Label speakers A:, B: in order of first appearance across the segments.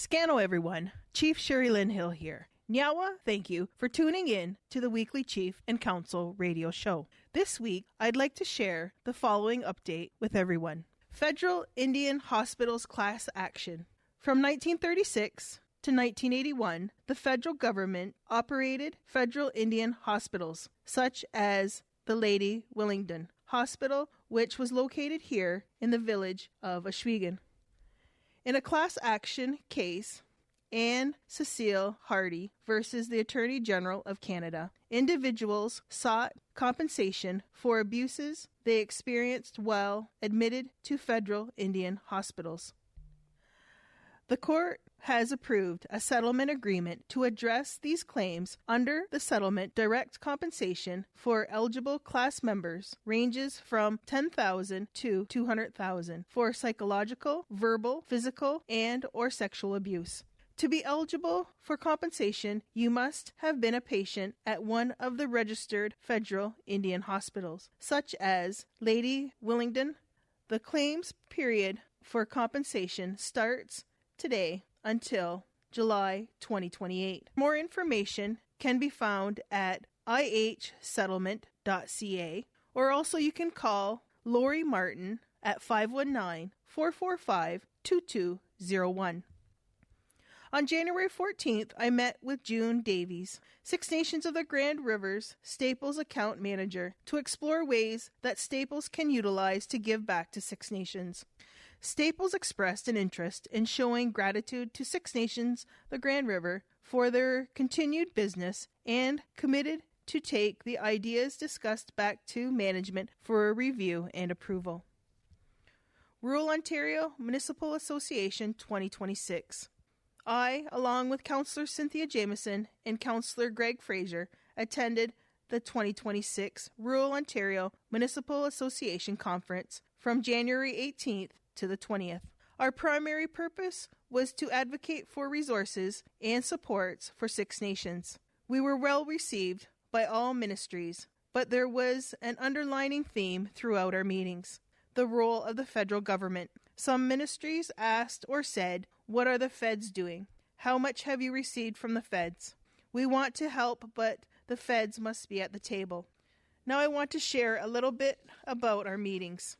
A: Scano everyone, Chief Sherry Lynn Hill here. Nyawa, thank you for tuning in to the weekly Chief and Council radio show. This week, I'd like to share the following update with everyone. Federal Indian Hospitals Class Action. From 1936 to 1981, the federal government operated federal Indian hospitals, such as the Lady Willingdon Hospital, which was located here in the village of Ashwegan. In a class action case, Anne Cecile Hardy versus the Attorney General of Canada, individuals sought compensation for abuses they experienced while admitted to federal Indian hospitals. The court has approved a settlement agreement to address these claims. Under the settlement, direct compensation for eligible class members ranges from $10,000 to $200,000 for psychological, verbal, physical, and or sexual abuse. To be eligible for compensation, you must have been a patient at one of the registered federal Indian hospitals, such as Lady Willingdon. The claims period for compensation starts today until July 2028. More information can be found at ihsettlement.ca, or also you can call Lori Martin at 519-445-2201. On January 14th, I met with June Davies, Six Nations of the Grand Rivers Staples account manager, to explore ways that Staples can utilize to give back to Six Nations. Staples expressed an interest in showing gratitude to Six Nations, the Grand River, for their continued business and committed to take the ideas discussed back to management for a review and approval. Rural Ontario Municipal Association 2026. I, along with Councillor Cynthia Jameson and Councillor Greg Fraser, attended the 2026 Rural Ontario Municipal Association Conference from January 18th to the 20th. Our primary purpose was to advocate for resources and supports for Six Nations. We were well received by all ministries, but there was an underlining theme throughout our meetings: the role of the federal government. Some ministries asked or said, "What are the feds doing? How much have you received from the feds? We want to help, but the feds must be at the table." Now I want to share a little bit about our meetings.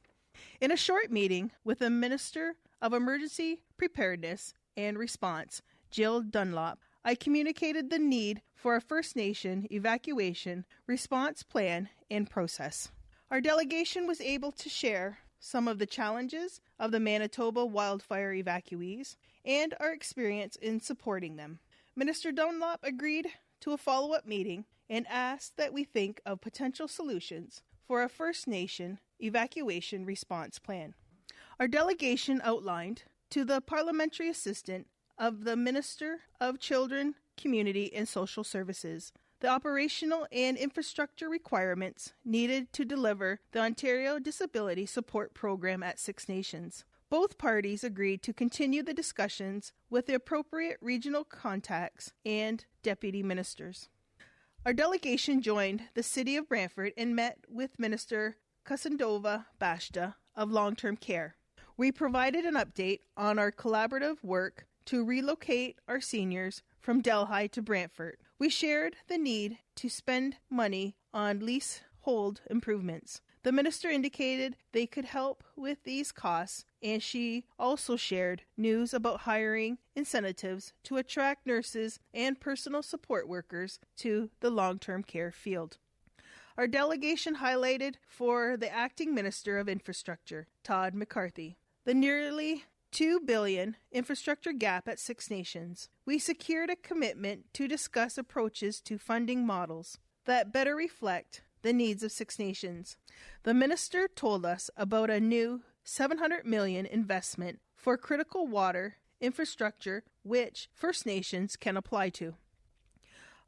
A: In a short meeting with the Minister of Emergency Preparedness and Response, Jill Dunlop, I communicated the need for a First Nation evacuation response plan and process. Our delegation was able to share some of the challenges of the Manitoba wildfire evacuees and our experience in supporting them. Minister Dunlop agreed to a follow-up meeting and asked that we think of potential solutions for a First Nation evacuation response plan. Our delegation outlined to the parliamentary assistant of the Minister of Children, Community and Social Services the operational and infrastructure requirements needed to deliver the Ontario Disability Support Program at Six Nations. Both parties agreed to continue the discussions with the appropriate regional contacts and deputy ministers. Our delegation joined the City of Brantford and met with Minister Kusindova Bashta of Long-Term Care. We provided an update on our collaborative work to relocate our seniors from Delhi to Brantford. We shared the need to spend money on leasehold improvements. The minister indicated they could help with these costs, and she also shared news about hiring incentives to attract nurses and personal support workers to the long-term care field. Our delegation highlighted for the Acting Minister of Infrastructure, Todd McCarthy, the nearly $2 billion infrastructure gap at Six Nations. We secured a commitment to discuss approaches to funding models that better reflect the needs of Six Nations. The minister told us about a new $700 million investment for critical water infrastructure which First Nations can apply to.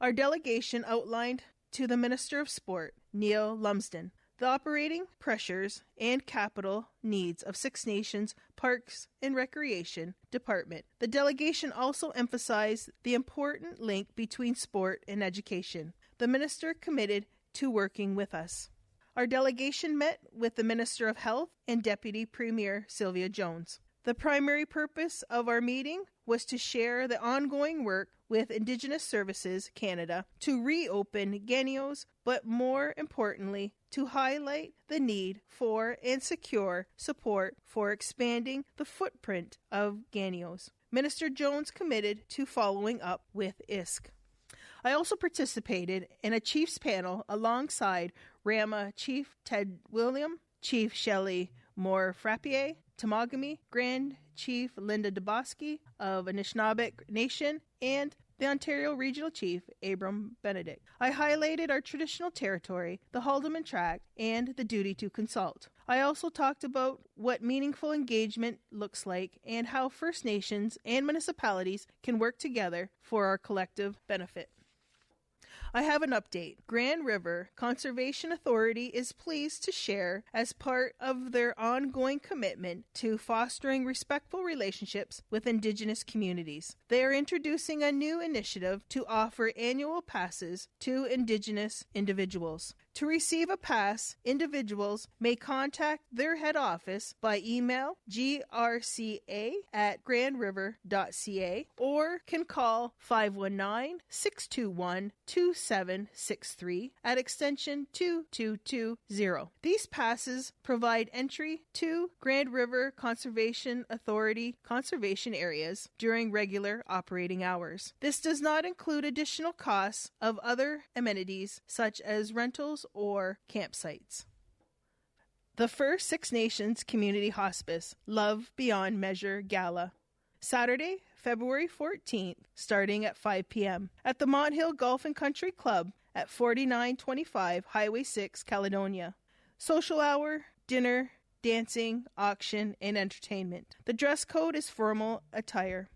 A: Our delegation outlined to the Minister of Sport, Neil Lumsden, the operating pressures and capital needs of Six Nations Parks and Recreation Department. The delegation also emphasized the important link between sport and education. The minister committed to working with us. Our delegation met with the Minister of Health and Deputy Premier Sylvia Jones. The primary purpose of our meeting was to share the ongoing work with Indigenous Services Canada to reopen Gagnos, but more importantly, to highlight the need for and secure support for expanding the footprint of Gagnos. Minister Jones committed to following up with ISK. I also participated in a Chiefs panel alongside Rama Chief Ted William, Chief Shelley Moore-Frappier, Temagami Grand Chief Linda Dubosky of Anishinaabe Nation, and the Ontario Regional Chief Abram Benedict. I highlighted our traditional territory, the Haldeman Tract, and the duty to consult. I also talked about what meaningful engagement looks like and how First Nations and municipalities can work together for our collective benefit. I have an update. Grand River Conservation Authority is pleased to share, as part of their ongoing commitment to fostering respectful relationships with Indigenous communities, they are introducing a new initiative to offer annual passes to Indigenous individuals. To receive a pass, individuals may contact their head office by email grca@grandriver.ca or can call 519-621-2763 at extension 2220. These passes provide entry to Grand River Conservation Authority conservation areas during regular operating hours. This does not include additional costs of other amenities such as rentals or campsites. The First Six Nations Community Hospice Love Beyond Measure Gala, Saturday, February 14th, starting at 5 p.m. at the Monthill Golf and Country Club at 4925 Highway 6, Caledonia. Social hour, dinner, dancing, auction, and entertainment. The dress code is formal attire.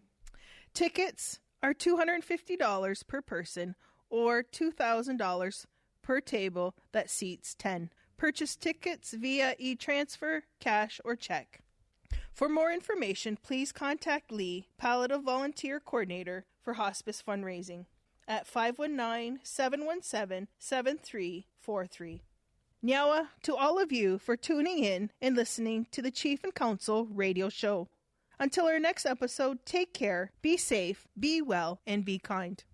A: Tickets are $250 per person or $2,000 per table that seats 10. Purchase tickets via e-transfer, cash, or check. For more information, please contact Lee, Palliative Volunteer Coordinator for Hospice Fundraising, at 519-717-7343. Nyawa to all of you for tuning in and listening to the Chief and Council radio show. Until our next episode, take care, be safe, be well, and be kind.